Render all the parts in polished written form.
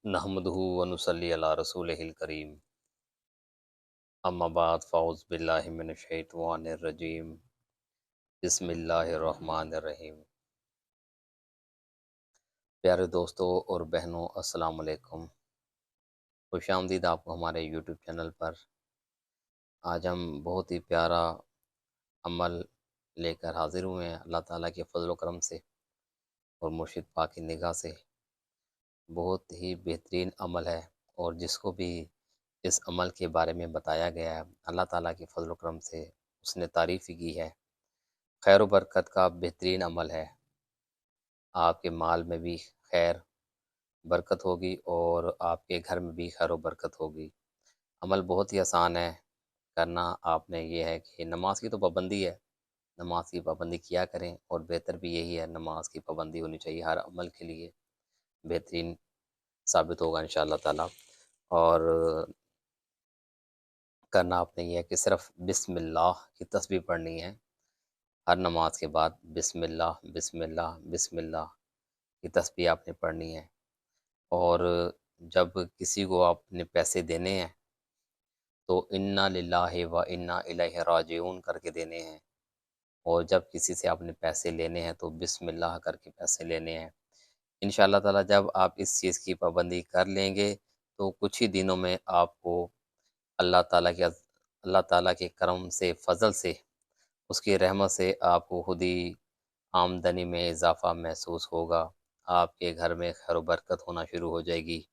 नहमदुहु व नुसल्ली अला रसूलिहिल करीम अम्मा बाद फ़ाउज़ बिल्लाहि मिनश शैतानिर रजीम बिस्मिल्लाहिर रहमानिर रहीम। प्यारे दोस्तों और बहनों, अस्सलाम वालेकुम। खुशामदीद आपको हमारे यूट्यूब चैनल पर। आज हम बहुत ही प्यारा अमल लेकर हाज़िर हुए हैं अल्लाह ताला के फ़ज़ल व करम से और मुर्शिद पाक की निगाह से। बहुत ही बेहतरीन अमल है और जिसको भी इस अमल के बारे में बताया गया है अल्लाह ताला के फ़ज़ल व करम से उसने तारीफ़ ही की है। खैर व बरकत का बेहतरीन अमल है। आपके माल में भी खैर बरकत होगी और आपके घर में भी खैर व बरकत होगी। अमल बहुत ही आसान है करना। आपने ये है कि नमाज की तो पाबंदी है, नमाज की पाबंदी किया करें और बेहतर भी यही है, नमाज की पाबंदी होनी चाहिए हर अमल के लिए। बेहतरीन साबित होगा इंशाअल्लाह ताला। और करना आपने ये है कि सिर्फ़ बिस्मिल्लाह की तस्बीह पढ़नी है। हर नमाज के बाद बिस्मिल्लाह बिस्मिल्लाह बिस्मिल्लाह की तस्बीह आपने पढ़नी है। और जब किसी को आपने पैसे देने हैं तो इन्ना लिल्लाहि व इन्ना इलैहि राजिऊन करके देने हैं। और जब किसी से आपने पैसे लेने हैं तो बिस्मिल्लाह करके पैसे लेने हैं। इंशाअल्लाह ताला जब आप इस चीज़ की पाबंदी कर लेंगे तो कुछ ही दिनों में आपको अल्लाह ताला के अल्लाह ताला के करम से, फ़ज़ल से, उसकी रहमत से आपको खुद ही आमदनी में इज़ाफ़ा महसूस होगा। आपके घर में खैर व बरकत होना शुरू हो जाएगी।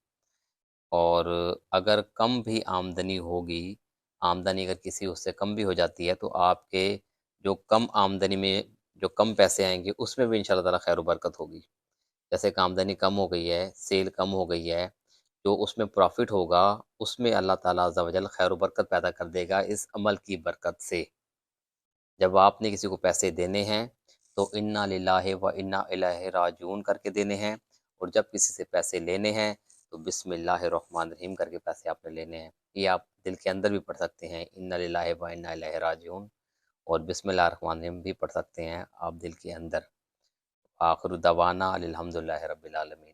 और अगर कम भी आमदनी होगी, आमदनी अगर किसी उससे कम भी हो जाती है तो आपके जो कम आमदनी में जो कम पैसे आएँगे उसमें भी इंशाअल्लाह ताला खैर व बरकत होगी। जैसे कि आमदनी कम हो गई है, सेल कम हो गई है, जो उसमें प्रॉफ़िट होगा उसमें अल्लाह ताला अज़्ज़ा व जल खैर व बरकत पैदा कर देगा इस अमल की बरकत से। जब आपने किसी को पैसे देने हैं तो इन्ना लिल्लाहि व इन्ना इलैहि राजिऊन करके देने हैं। और जब किसी से पैसे लेने हैं तो बिस्मिल्लाहिर रहमानिर रहीम करके पैसे आपने लेने हैं। ये आप दिल के अंदर भी पढ़ सकते हैं, इन्ना लिल्लाहि व इन्ना इलैहि राजिऊन। और बिस्मिल्लाहिर रहमानिर रहीम भी पढ़ सकते हैं आप दिल के अंदर। आखिर दवाना अनिल हम्दुलिल्लाहि रब्बिल आलमीन।